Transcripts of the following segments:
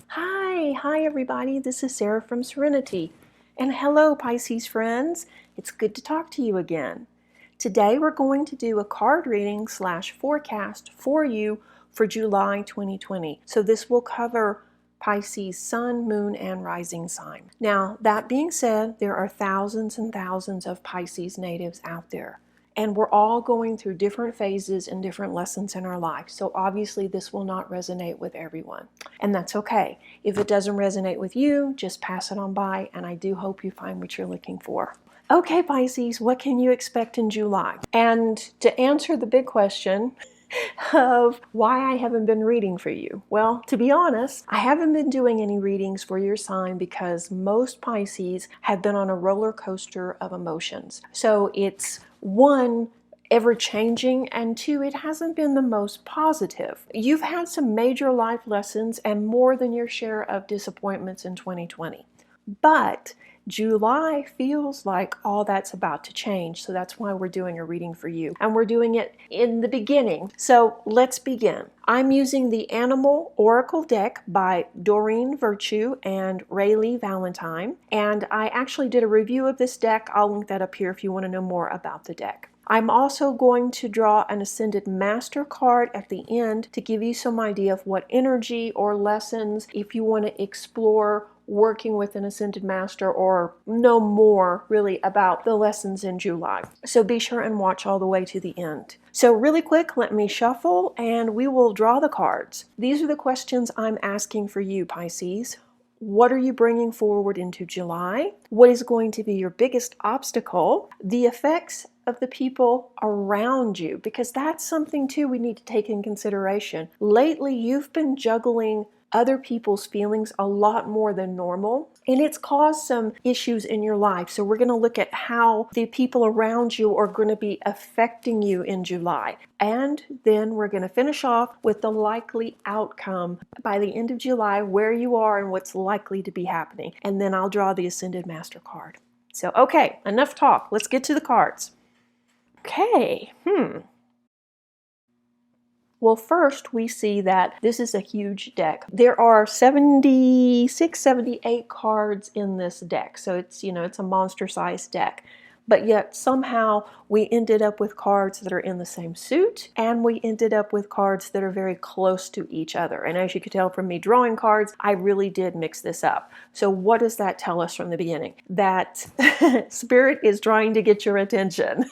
Hi everybody, this is Sarah from Serenity. And hello Pisces friends, it's good to talk to you again. Today we're going to do a card reading / forecast for you for July 2020. So this will cover Pisces sun, moon, and rising sign. Now that being said, there are thousands and thousands of Pisces natives out there. And we're all going through different phases and different lessons in our life. So obviously this will not resonate with everyone. And that's okay. If it doesn't resonate with you, just pass it on by, and I do hope you find what you're looking for. Okay, Pisces, what can you expect in July? And to answer the big question of why I haven't been reading for you. Well, to be honest, I haven't been doing any readings for your sign because most Pisces have been on a roller coaster of emotions. So it's one, ever changing, and two, it hasn't been the most positive. You've had some major life lessons and more than your share of disappointments in 2020. But July feels like all that's about to change, so that's why we're doing a reading for you. And we're doing it in the beginning. So let's begin. I'm using the Animal Oracle deck by Doreen Virtue and Rayleigh Valentine. And I actually did a review of this deck. I'll link that up here if you want to know more about the deck. I'm also going to draw an Ascended Master card at the end to give you some idea of what energy or lessons, if you want to explore working with an Ascended Master or know more really about the lessons in July. So be sure and watch all the way to the end. So really quick, let me shuffle and we will draw the cards. These are the questions I'm asking for you, Pisces. What are you bringing forward into July? What is going to be your biggest obstacle? The effects of the people around you, because that's something too we need to take in consideration. Lately, you've been juggling other people's feelings a lot more than normal, and it's caused some issues in your life. So we're going to look at how the people around you are going to be affecting you in July. And then we're going to finish off with the likely outcome by the end of July, where you are and what's likely to be happening. And then I'll draw the Ascended Master card. So, okay, enough talk. Let's get to the cards. Okay, Well, first we see that this is a huge deck. There are 76, 78 cards in this deck. So it's a monster-sized deck. But yet somehow we ended up with cards that are in the same suit, and we ended up with cards that are very close to each other. And as you could tell from me drawing cards, I really did mix this up. So what does that tell us from the beginning? That Spirit is trying to get your attention.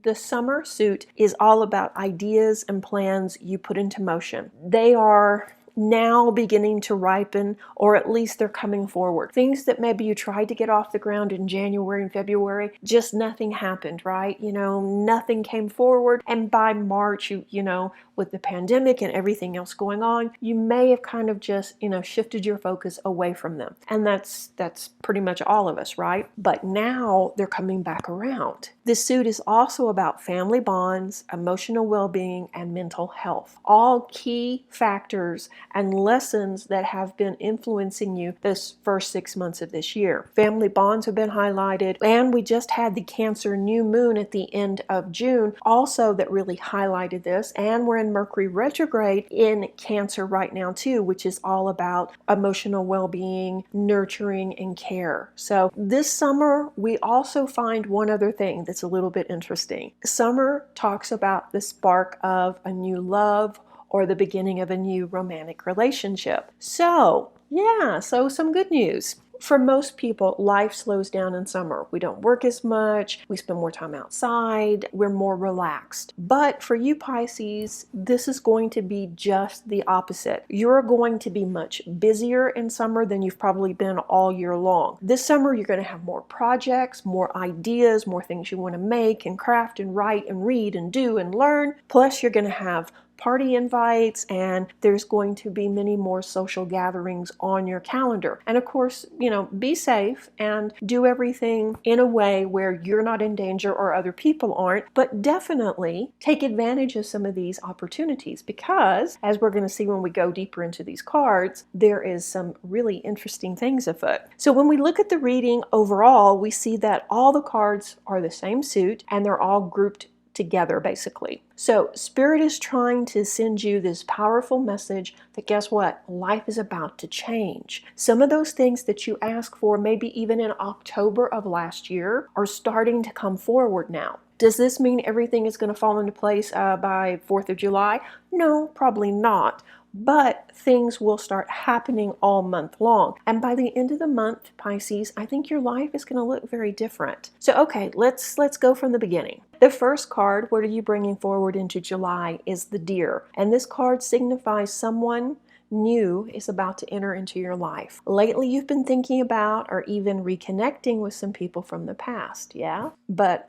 The summer suit is all about ideas and plans you put into motion. They are now beginning to ripen, or at least they're coming forward. Things that maybe you tried to get off the ground in January and February, just nothing happened, right? Nothing came forward. And by March, with the pandemic and everything else going on, you may have kind of just, shifted your focus away from them. And that's pretty much all of us, right? But now they're coming back around. This suit is also about family bonds, emotional well-being, and mental health. All key factors and lessons that have been influencing you this first 6 months of this year. Family bonds have been highlighted, and we just had the Cancer new moon at the end of June also that really highlighted this, and we're in Mercury retrograde in Cancer right now too, which is all about emotional well-being, nurturing, and care. So this summer we also find one other thing that's a little bit interesting. Summer talks about the spark of a new love or the beginning of a new romantic relationship. So some good news. For most people, life slows down in summer. We don't work as much, we spend more time outside, we're more relaxed. But for you Pisces, this is going to be just the opposite. You're going to be much busier in summer than you've probably been all year long. This summer, you're going to have more projects, more ideas, more things you want to make and craft and write and read and do and learn. Plus, you're going to have party invites, and there's going to be many more social gatherings on your calendar. And of course, be safe and do everything in a way where you're not in danger or other people aren't, but definitely take advantage of some of these opportunities, because as we're going to see when we go deeper into these cards, there is some really interesting things afoot. So when we look at the reading overall, we see that all the cards are the same suit and they're all grouped together, basically. So Spirit is trying to send you this powerful message that guess what? Life is about to change. Some of those things that you asked for, maybe even in October of last year, are starting to come forward now. Does this mean everything is going to fall into place by 4th of July? No, probably not. But things will start happening all month long. And by the end of the month, Pisces, I think your life is going to look very different. So, okay, let's go from the beginning. The first card, what are you bringing forward into July, is the Deer. And this card signifies someone new is about to enter into your life. Lately, you've been thinking about or even reconnecting with some people from the past, yeah? But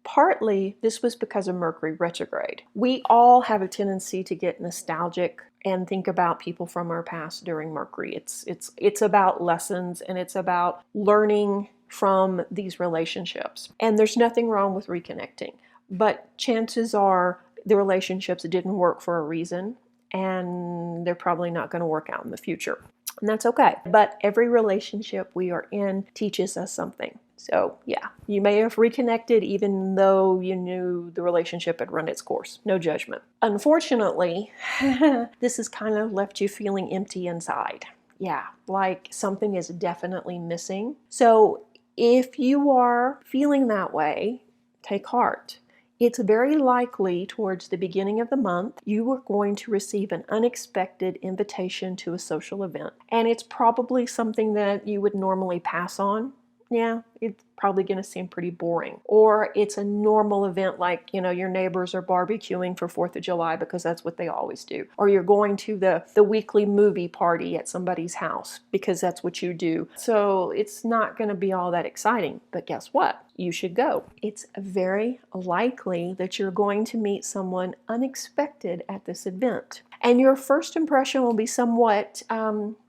partly this was because of Mercury retrograde. We all have a tendency to get nostalgic and think about people from our past during Mercury. It's about lessons, and it's about learning from these relationships. And there's nothing wrong with reconnecting, but chances are the relationships didn't work for a reason, and they're probably not going to work out in the future. And that's okay. But every relationship we are in teaches us something. So yeah, you may have reconnected even though you knew the relationship had run its course. No judgment. Unfortunately, this has kind of left you feeling empty inside. Yeah, like something is definitely missing. So if you are feeling that way, take heart. It's very likely towards the beginning of the month, you are going to receive an unexpected invitation to a social event. And it's probably something that you would normally pass on. Yeah, it's probably going to seem pretty boring. Or it's a normal event like, your neighbors are barbecuing for 4th of July because that's what they always do. Or you're going to the weekly movie party at somebody's house because that's what you do. So it's not going to be all that exciting. But guess what? You should go. It's very likely that you're going to meet someone unexpected at this event. And your first impression will be somewhat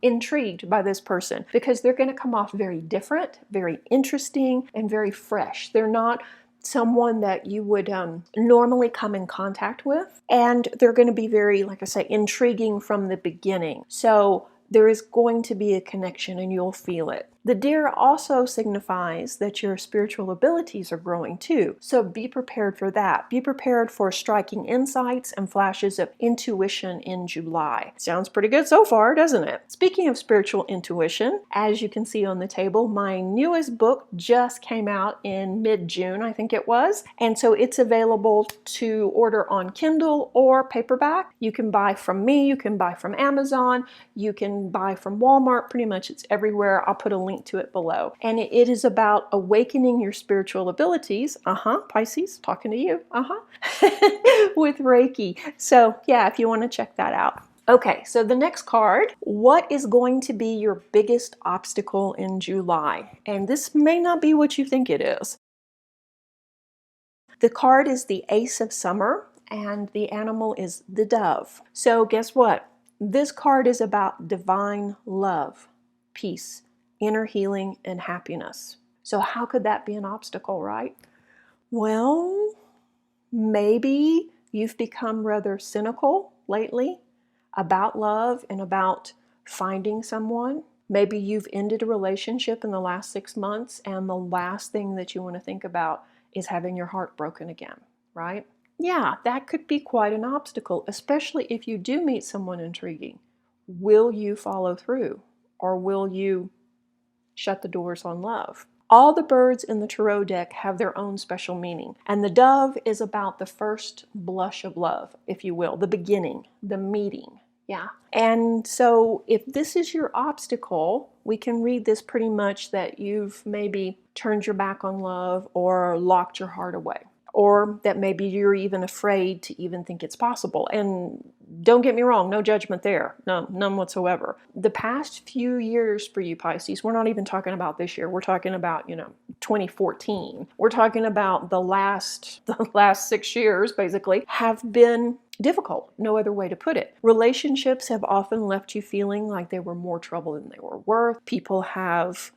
intrigued by this person because they're going to come off very different, very interesting, and very fresh. They're not someone that you would normally come in contact with. And they're going to be very, like I say, intriguing from the beginning. So there is going to be a connection and you'll feel it. The Deer also signifies that your spiritual abilities are growing too. So be prepared for that. Be prepared for striking insights and flashes of intuition in July. Sounds pretty good so far, doesn't it? Speaking of spiritual intuition, as you can see on the table, my newest book just came out in mid-June, I think it was. And so it's available to order on Kindle or paperback. You can buy from me, you can buy from Amazon, you can buy from Walmart, pretty much it's everywhere. I'll put a link to it below. And it is about awakening your spiritual abilities. Pisces, talking to you. With Reiki. So yeah, if you want to check that out. Okay, so the next card, what is going to be your biggest obstacle in July? And this may not be what you think it is. The card is the Ace of Summer, and the animal is the dove. So guess what? This card is about divine love, peace, inner healing, and happiness. So how could that be an obstacle, right? Well, maybe you've become rather cynical lately about love and about finding someone. Maybe you've ended a relationship in the last 6 months, and the last thing that you want to think about is having your heart broken again, right? Yeah, that could be quite an obstacle, especially if you do meet someone intriguing. Will you follow through, or will you shut the doors on love? All the birds in the tarot deck have their own special meaning, and the dove is about the first blush of love, if you will, the beginning, the meeting. Yeah. And so if this is your obstacle, we can read this pretty much that you've maybe turned your back on love or locked your heart away. Or that maybe you're even afraid to even think it's possible. And don't get me wrong, no judgment there. No, none whatsoever. The past few years for you Pisces, we're not even talking about this year. We're talking about, 2014. We're talking about the last 6 years, basically, have been difficult. No other way to put it. Relationships have often left you feeling like they were more trouble than they were worth. People have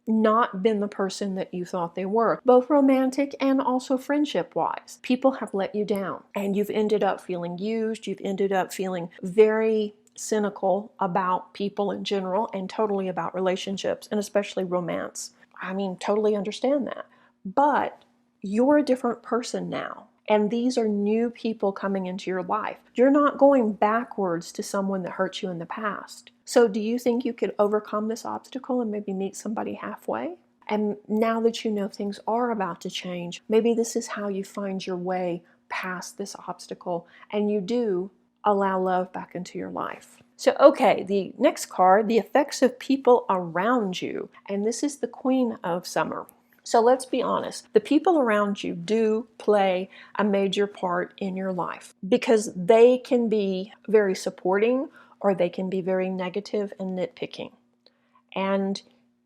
not been the person that you thought they were, both romantic and also friendship-wise. People have let you down, and you've ended up feeling used. You've ended up feeling very cynical about people in general and totally about relationships, and especially romance. I mean, totally understand that. But you're a different person now. And these are new people coming into your life. You're not going backwards to someone that hurt you in the past. So do you think you could overcome this obstacle and maybe meet somebody halfway? And now that you know things are about to change, maybe this is how you find your way past this obstacle and you do allow love back into your life. So, okay, the next card, the effects of people around you. And this is the Queen of Summer. So let's be honest, the people around you do play a major part in your life because they can be very supporting or they can be very negative and nitpicking. And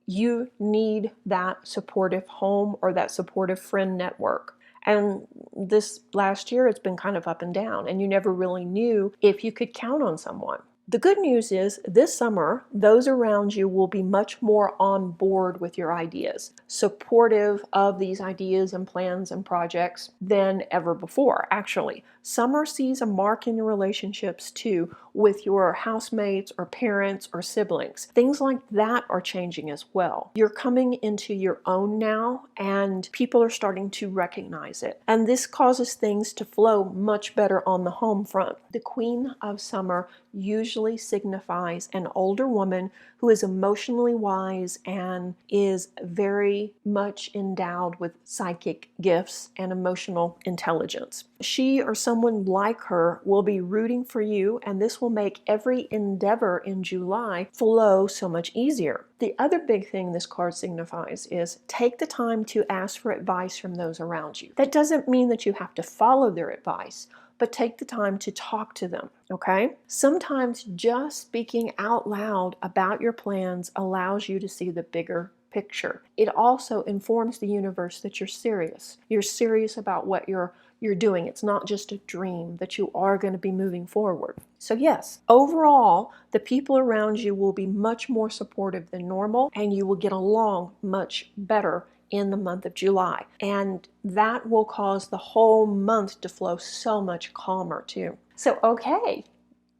you need that supportive home or that supportive friend network. And this last year, it's been kind of up and down, and you never really knew if you could count on someone. The good news is this summer, those around you will be much more on board with your ideas, supportive of these ideas and plans and projects than ever before, actually. Summer sees a mark in your relationships too with your housemates or parents or siblings. Things like that are changing as well. You're coming into your own now and people are starting to recognize it. And this causes things to flow much better on the home front. The Queen of Summer usually signifies an older woman who is emotionally wise and is very much endowed with psychic gifts and emotional intelligence. She or someone like her will be rooting for you, and this will make every endeavor in July flow so much easier. The other big thing this card signifies is take the time to ask for advice from those around you. That doesn't mean that you have to follow their advice, but take the time to talk to them, okay? Sometimes just speaking out loud about your plans allows you to see the bigger picture. It also informs the universe that you're serious. You're serious about what you're doing. It's not just a dream, that you are going to be moving forward. So yes, overall, the people around you will be much more supportive than normal, and you will get along much better in the month of July. And that will cause the whole month to flow so much calmer too. So, okay,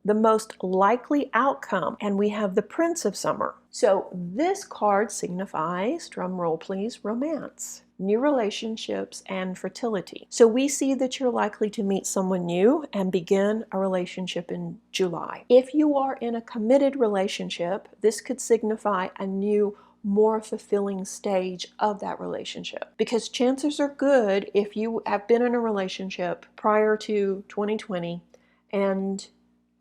the most likely outcome, and we have the Prince of Summer. So this card signifies, drum roll please, romance, new relationships, and fertility. So we see that you're likely to meet someone new and begin a relationship in July. If you are in a committed relationship, this could signify a new, more fulfilling stage of that relationship, because chances are good if you have been in a relationship prior to 2020 and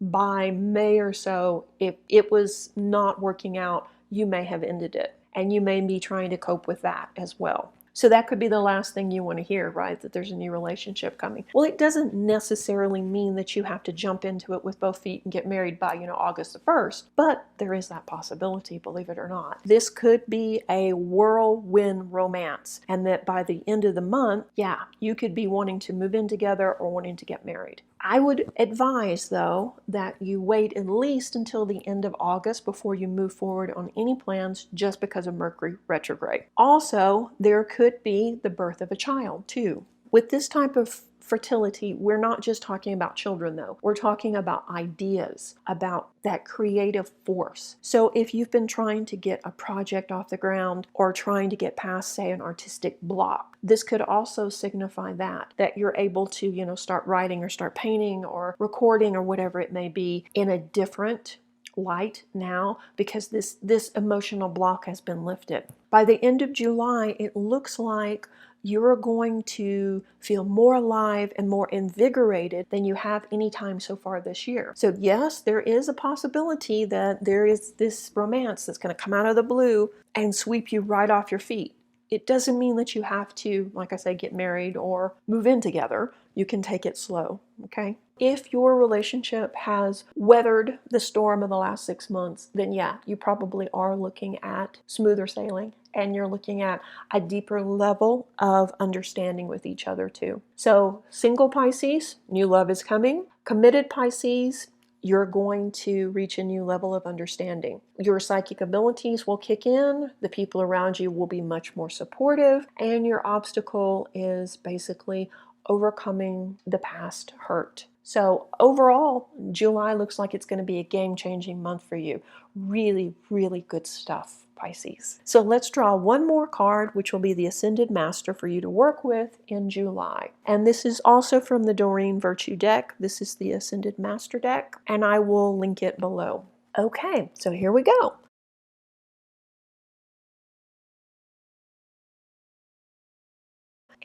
by May or so, if it was not working out, you may have ended it, and you may be trying to cope with that as well. So that could be the last thing you want to hear, right? That there's a new relationship coming. Well, it doesn't necessarily mean that you have to jump into it with both feet and get married by, August the 1st, but there is that possibility, believe it or not. This could be a whirlwind romance, and that by the end of the month, yeah, you could be wanting to move in together or wanting to get married. I would advise, though, that you wait at least until the end of August before you move forward on any plans just because of Mercury retrograde. Also, there could be the birth of a child, too. With this type of fertility, we're not just talking about children, though. We're talking about ideas, about that creative force. So if you've been trying to get a project off the ground or trying to get past, say, an artistic block, this could also signify that you're able to, start writing or start painting or recording or whatever it may be in a different light now, because this emotional block has been lifted. By the end of July, it looks like you're going to feel more alive and more invigorated than you have any time so far this year. So yes, there is a possibility that there is this romance that's going to come out of the blue and sweep you right off your feet. It doesn't mean that you have to, like I say, get married or move in together. You can take it slow, okay? If your relationship has weathered the storm of the last 6 months, then yeah, you probably are looking at smoother sailing, and you're looking at a deeper level of understanding with each other too. So single Pisces, new love is coming. Committed Pisces, you're going to reach a new level of understanding. Your psychic abilities will kick in, the people around you will be much more supportive, and your obstacle is basically overcoming the past hurt. So overall, July looks like it's going to be a game-changing month for you. Really, really good stuff, Pisces. So let's draw one more card, which will be the Ascended Master for you to work with in July. And this is also from the Doreen Virtue deck. This is the Ascended Master deck, and I will link it below. Okay, so here we go.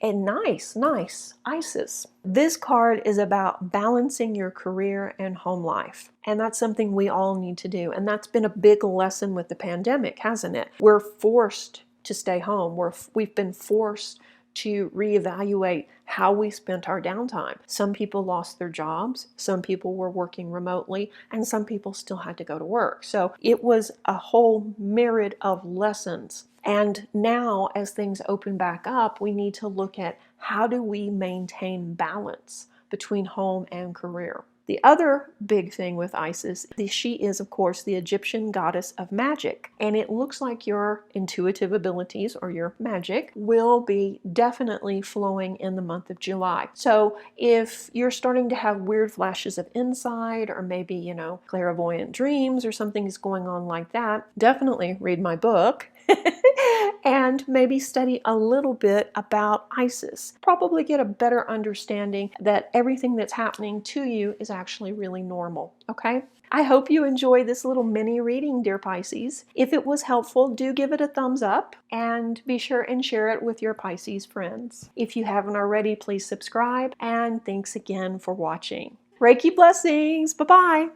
And nice, nice. Isis. This card is about balancing your career and home life. And that's something we all need to do. And that's been a big lesson with the pandemic, hasn't it? We're forced to stay home. We've been forced to reevaluate how we spent our downtime. Some people lost their jobs, some people were working remotely, and some people still had to go to work. So it was a whole myriad of lessons. And now, as things open back up, we need to look at how do we maintain balance between home and career. The other big thing with Isis, she is, of course, the Egyptian goddess of magic. And it looks like your intuitive abilities or your magic will be definitely flowing in the month of July. So if you're starting to have weird flashes of insight or maybe, clairvoyant dreams or something is going on like that, definitely read my book. And maybe study a little bit about Isis. Probably get a better understanding that everything that's happening to you is actually really normal, okay? I hope you enjoy this little mini reading, dear Pisces. If it was helpful, do give it a thumbs up and be sure and share it with your Pisces friends. If you haven't already, please subscribe, and thanks again for watching. Reiki blessings. Bye-bye.